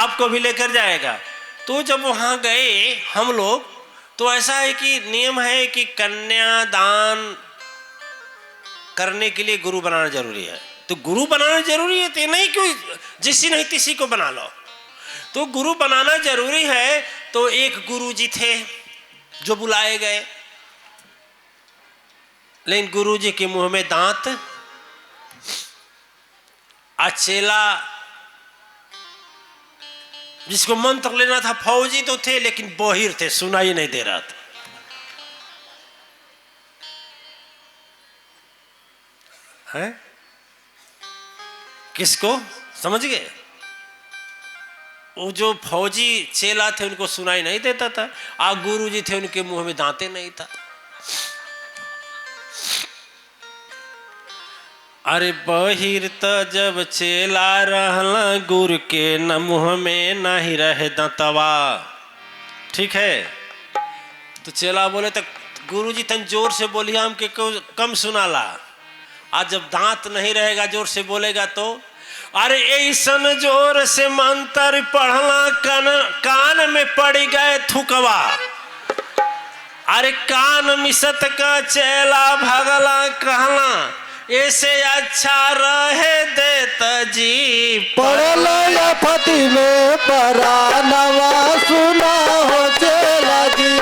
आपको भी लेकर जाएगा। तो जब वहाँ गए हम लोग, तो ऐसा है कि नियम है कि कन्यादान करने के लिए गुरु बनाना जरूरी है। तो गुरु बनाना जरूरी है, तो नहीं क्यों जिसी नहीं किसी को बना लो। तो गुरु बनाना जरूरी है। तो एक गुरु जी थे जो बुलाए गए, लेकिन गुरु जी के मुंह में दांत, चेला जिसको मंत्र लेना था, फौजी तो थे लेकिन बोहिर थे, सुनाई नहीं दे रहा था। है किसको समझ गए? वो जो फौजी चेला थे उनको सुनाई नहीं देता था, गुरु जी थे उनके मुंह में दांते नहीं था। अरे बहिर त जब चेला रहला, गुरु के न मुंह में नहीं रहे दांतवा। ठीक है, तो चेला बोले तो गुरु जी तन जोर से बोलिए, हमके कम सुनाला। आज जब दांत नहीं रहेगा, जोर से बोलेगा तो, अरे ऐसन जोर से मंत्र पढ़ला कान में पड़ गए थुकवा। अरे कान मिसत का चेला भगला, कहला ऐसे अच्छा रहे देता जी। पढ़ला फती में परानवा, सुना हो चेला जी।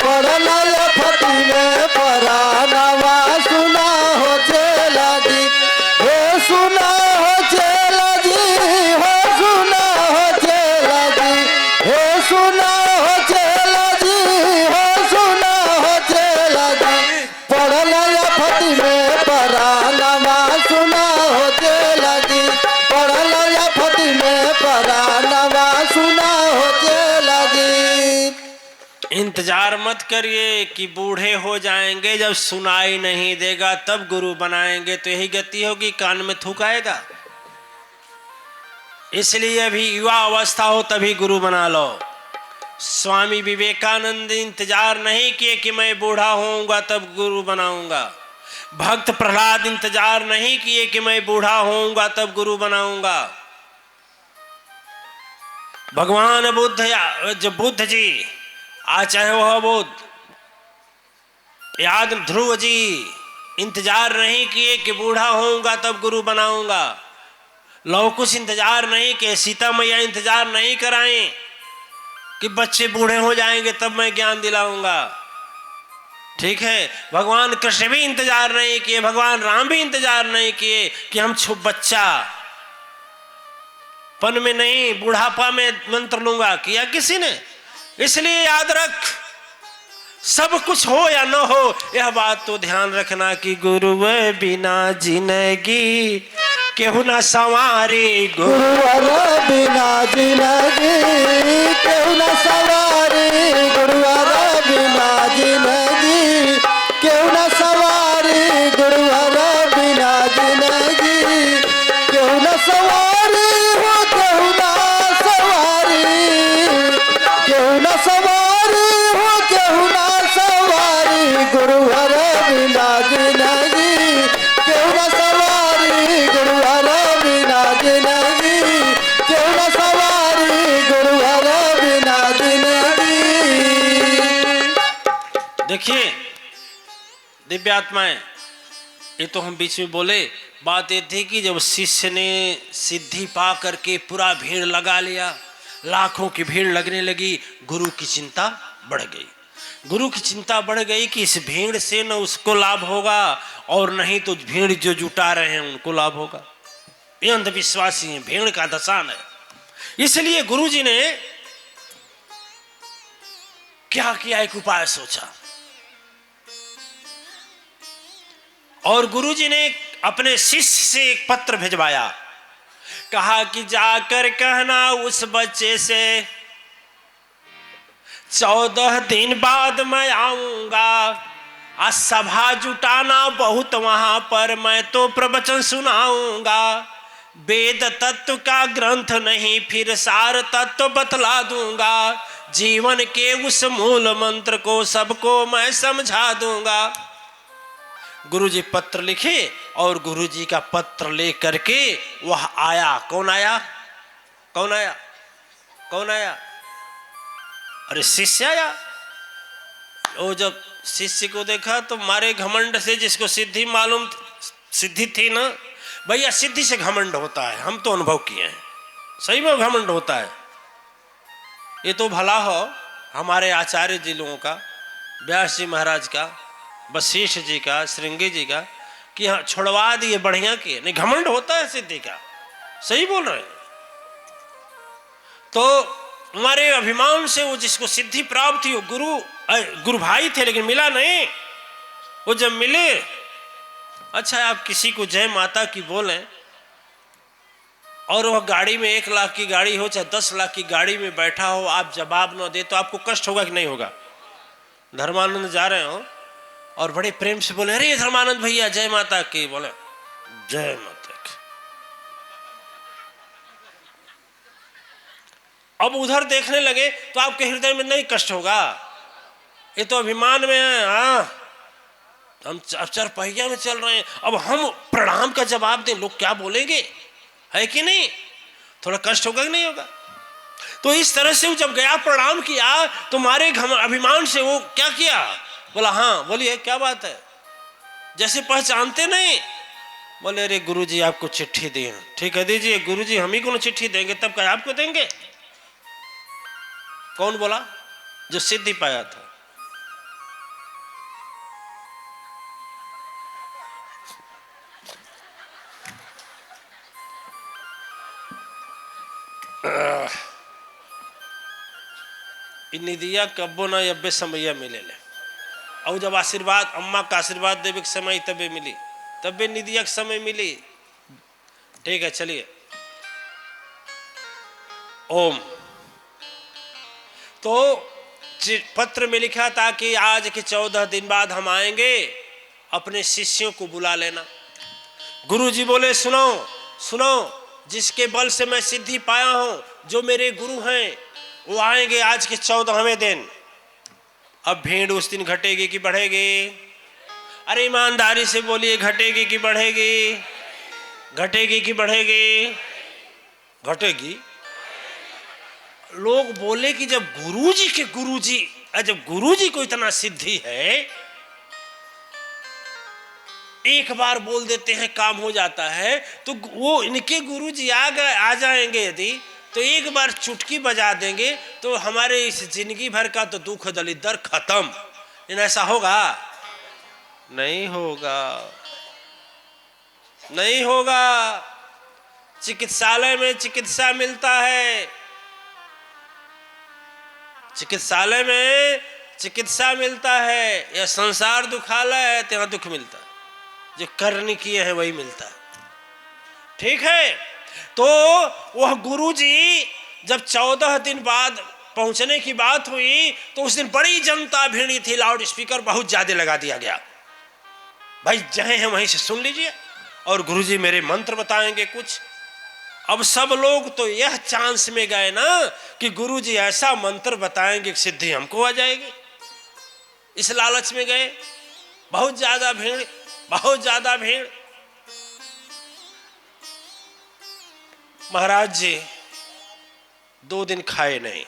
पढ़ला फती में परानवा, सुना हो चेला जी। हे सुना हो चेला जी, हो सुना हो चेला जी। हे सुना हो चेला जी, हो सुना हो चेला जी। पढ़ला फती में परानवा, सुना हो चेला जी। पढ़ला फती में परानवा, सुना हो चेला जी। इंतजार मत करिए कि बूढ़े हो जाएंगे, जब सुनाई नहीं देगा तब गुरु बनाएंगे, तो यही गति होगी, कान में थूकाएगा। इसलिए अभी युवा अवस्था हो तभी गुरु बना लो। स्वामी विवेकानंद इंतजार नहीं किए कि मैं बूढ़ा होऊंगा तब गुरु बनाऊंगा। भक्त प्रहलाद इंतजार नहीं किए कि मैं बूढ़ा होऊंगा तब गुरु बनाऊंगा। भगवान बुद्ध, जो बुद्ध जी चाहे वह बुद्ध, याद ध्रुव जी इंतजार नहीं किए कि बूढ़ा होऊंगा तब गुरु बनाऊंगा। लव कुश इंतजार नहीं किए, सीता मैया इंतजार नहीं कराएं कि बच्चे बूढ़े हो जाएंगे तब मैं ज्ञान दिलाऊंगा। ठीक है, भगवान कृष्ण भी इंतजार नहीं किए, भगवान राम भी इंतजार नहीं किए कि हम बच्चा पन में नहीं, बुढ़ापा में मंत्र लूंगा, किया किसी ने। इसलिए याद रख, सब कुछ हो या न हो, यह बात तो ध्यान रखना कि गुरु बिना जिंदगी केहू ना सवारी। गुरुवर बिना जिंदगी केहू ना सवारी। गुरुवर बिना जिंदगी केहू ना सवारी। गुरुवर बिना जिंदगी केहू ना सवारी। हो केहू ना सवारी, केहू ना सवारी, हो केहू ना सवारी। गुरुवर बिना जिंदगी केहू ना सवारी। गुरुवर बिना जिंदगी केहू ना सवारी। गुरुवर बिना जिंदगी। देखिए दिव्यात्माएं, ये तो हम बीच में बोले, बात ये थी कि जब शिष्य ने सिद्धि पा करके पूरा भीड़ लगा लिया, लाखों की भीड़ लगने लगी, गुरु की चिंता बढ़ गई। गुरु की चिंता बढ़ गई कि इस भीड़ से न उसको लाभ होगा और नहीं तो भीड़ जो जुटा रहे हैं उनको लाभ होगा। ये अंधविश्वासी है, भीड़ का दसान है। इसलिए गुरु जी ने क्या किया, एक उपाय सोचा। और गुरु जी ने अपने शिष्य से एक पत्र भिजवाया, कहा कि जाकर कहना उस बच्चे से 14 दिन बाद मैं आऊंगा। सभा जुटाना बहुत वहां पर, मैं तो प्रवचन सुनाऊंगा। वेद तत्व का ग्रंथ नहीं, फिर सार तत्व बतला दूंगा। जीवन के उस मूल मंत्र को सबको मैं समझा दूंगा। गुरुजी पत्र लिखे और गुरुजी का पत्र लेकर के वह आया। कौन आया? कौन आया? कौन आया? अरे शिष्य आया। वो जब शिष्य को देखा तो मारे घमंड से, जिसको सिद्धि मालूम सिद्धि थी ना, भैया सिद्धि से घमंड होता है, हम तो अनुभव किए हैं, सही में घमंड होता है। ये तो भला हो हमारे आचार्य जी लोगों का, व्यास जी महाराज का, वशिष्ठ जी का, श्रृंगी जी का, कि हाँ छुड़वा दिए, बढ़िया किए। नहीं, घमंड होता है सिद्धि का, सही बोल रहे हैं। तो हमारे अभिमान से वो जिसको सिद्धि प्राप्त थी, वो गुरु भाई थे, लेकिन मिला नहीं। वो जब मिले, अच्छा आप किसी को जय माता की बोलें और वह गाड़ी में 1 लाख की गाड़ी हो चाहे 10 लाख की गाड़ी में बैठा हो, आप जवाब न दे तो आपको कष्ट होगा कि नहीं होगा? धर्मानंद जा रहे हो और बड़े प्रेम से बोले, अरे धर्मानंद भैया जय माता की, बोले जय माता की। अब उधर देखने लगे तो आपके हृदय में नहीं कष्ट होगा? ये तो अभिमान में है। हाँ, हम 4 पहिया में चल रहे हैं, अब हम प्रणाम का जवाब दें, लोग क्या बोलेंगे, है कि नहीं? थोड़ा कष्ट होगा कि नहीं होगा? तो इस तरह से वो जब गया प्रणाम किया, तुम्हारे अभिमान से वो क्या किया, बोला हाँ बोलिए क्या बात है, जैसे पहचानते नहीं। बोले अरे गुरुजी आपको चिट्ठी दी है। ठीक है दीजिए। गुरुजी हम ही को चिट्ठी देंगे, तब क्या आपको देंगे? कौन बोला? जो सिद्धि पाया था। निदिया कब्बो ना यब्बे समैया मिले ले, और जब आशीर्वाद अम्मा का आशीर्वाद देवे के समय तबे मिली, तबे निदिया के समय मिली। ठीक है चलिए। ओम। तो पत्र में लिखा था कि आज के 14 दिन बाद हम आएंगे, अपने शिष्यों को बुला लेना। गुरुजी बोले सुनो सुनो, जिसके बल से मैं सिद्धि पाया हूं, जो मेरे गुरु हैं, वो आएंगे आज के 14वें दिन। अब भीड़ उस दिन घटेगी कि बढ़ेगी? अरे ईमानदारी से बोलिए, घटेगी कि बढ़ेगी? घटेगी कि बढ़ेगी? घटेगी। लोग बोले कि जब गुरुजी के गुरुजी, जब गुरुजी को इतना सिद्धि है, एक बार बोल देते हैं काम हो जाता है, तो वो इनके गुरुजी आ जाएंगे यदि, तो एक बार चुटकी बजा देंगे तो हमारे इस जिंदगी भर का तो दुख दलिदर खत्म। इन ऐसा होगा? नहीं होगा, नहीं होगा। चिकित्सालय में चिकित्सा मिलता है, चिकित्सालय में चिकित्सा मिलता है, यह संसार दुखालय है, तो यहाँ दुख मिलता है। जो कर्म किए हैं वही मिलता है। ठीक है। तो वह गुरुजी जब 14 दिन बाद पहुंचने की बात हुई, तो उस दिन बड़ी जनता भिड़ी थी, लाउड स्पीकर बहुत ज्यादा लगा दिया गया। भाई जहाँ हैं वहीं से सुन लीजिए, और गुरुजी मेरे मंत्र बताएंगे कुछ। अब सब लोग तो यह चांस में गए ना कि गुरुजी ऐसा मंत्र बताएंगे कि सिद्धि हमको आ जाएगी, इस लालच में गए। बहुत ज्यादा भीड़, बहुत ज्यादा भीड़। महाराज जी 2 दिन खाए नहीं,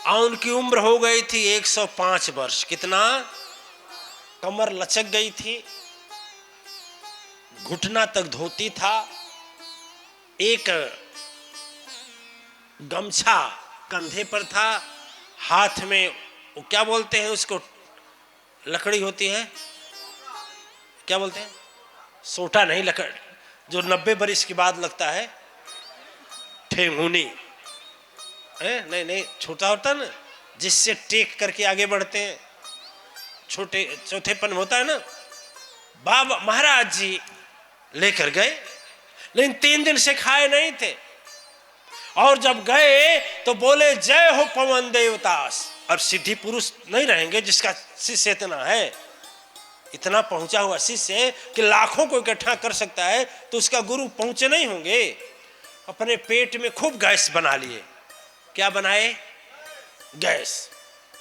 और उनकी उम्र हो गई थी 105 वर्ष। कितना? कमर लचक गई थी, घुटना तक धोती था, एक गमछा कंधे पर था, हाथ में वो क्या बोलते हैं उसको, लकड़ी होती है, क्या बोलते हैं? सोटा नहीं, लकड़ जो 90 बरिस के बाद लगता है, ठेंगुनी है। नहीं नहीं, छोटा होता ना, जिससे टेक करके आगे बढ़ते हैं, छोटे चौथेपन होता है ना। बाबा महाराज जी लेकर गए, लेकिन 3 दिन से खाए नहीं थे। और जब गए तो बोले जय हो पवन देवतास। अब सिद्धि पुरुष नहीं रहेंगे जिसका शिष्य इतना है, इतना पहुंचा हुआ शिष्य कि लाखों को इकट्ठा कर सकता है, तो उसका गुरु पहुंचे नहीं होंगे। अपने पेट में खूब गैस बना लिए। क्या बनाए? गैस,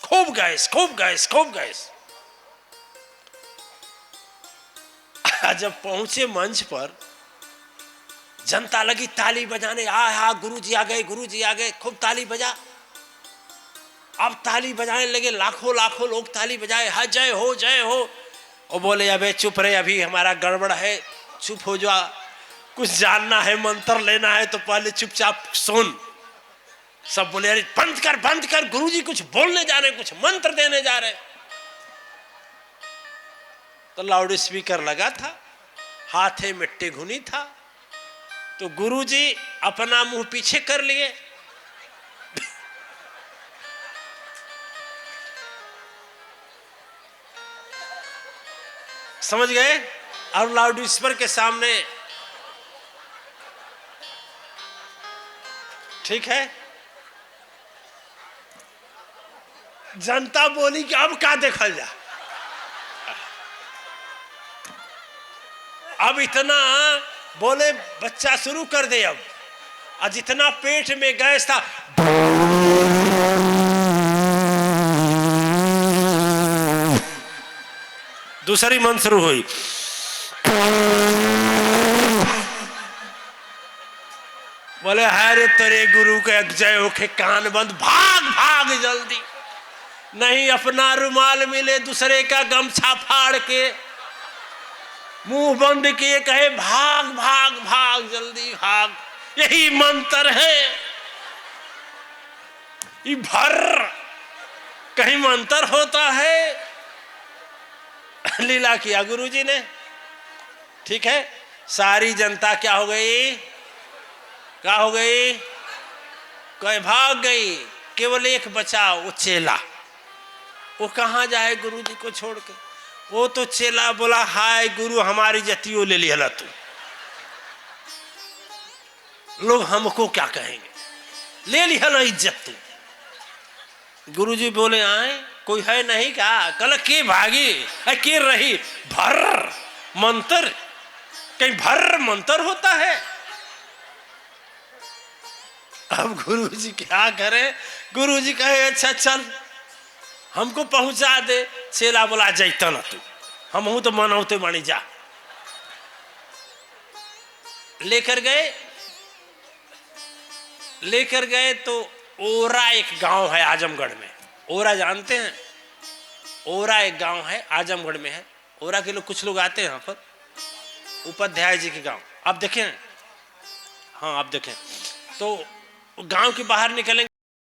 खूब गैस, खूब गैस, खूब गैस। जब पहुंचे मंच पर जनता लगी ताली बजाने, हाँ गुरुजी आ गए, गुरुजी आ गए, खूब ताली बजा। अब ताली बजाने लगे, लाखों लाखों लोग ताली बजाए, हाँ जय हो जय हो। और बोले अबे चुप रहे, अभी हमारा गड़बड़ है, चुप हो जा, कुछ जानना है, मंत्र लेना है तो पहले चुपचाप सुन। सब बोले अरे बंद कर, गुरुजी कुछ बोलने जा रहे, कुछ मंत्र देने जा रहे। तो लाउड स्पीकर लगा था, हाथे में टेघुनी था, तो गुरुजी अपना मुंह पीछे कर लिए। समझ गए? और लाउड स्पीकर के सामने, ठीक है, जनता बोली कि अब क्या देखल जा, अब इतना बोले बच्चा शुरू कर दे अब। और जितना पेट में गैस था, दूसरी मन शुरू हुई। बोले हरे तेरे गुरु के जय होके, कान बंद, भाग भाग जल्दी, नहीं अपना रुमाल मिले दूसरे का गमछा फाड़ के मुंह बंद किए कहे भाग भाग भाग जल्दी भाग, यही मंत्र है। ये भर कहीं मंत्र होता है। लीला किया गुरुजी ने, ठीक है। सारी जनता क्या हो गई, क्या हो गई, कहे भाग गई, केवल एक बचा, वो चेला। वो कहाँ जाए गुरुजी को छोड़ के? वो तो चेला बोला हाय गुरु हमारी जतियों ले लिया तू, लोग हमको क्या कहेंगे, ले लिया ना इज्जत तू। गुरुजी बोले आए कोई है नहीं क्या? कल के भागी है के रही, भर मंत्र, कहीं भर मंत्र होता है। अब गुरुजी क्या करे? गुरुजी कहे अच्छा चल हमको पहुंचा दे। चेला बोला जैता ना तू, हम हूं तो मनौते मानी जा। लेकर गए तो ओरा एक गांव है आजमगढ़ में। ओरा जानते हैं? ओरा एक गांव है आजमगढ़ में है। ओरा के लोग कुछ लोग आते हैं यहाँ पर, उपाध्याय जी के गांव। आप देखें, हाँ आप देखें तो गांव के बाहर निकलेंगे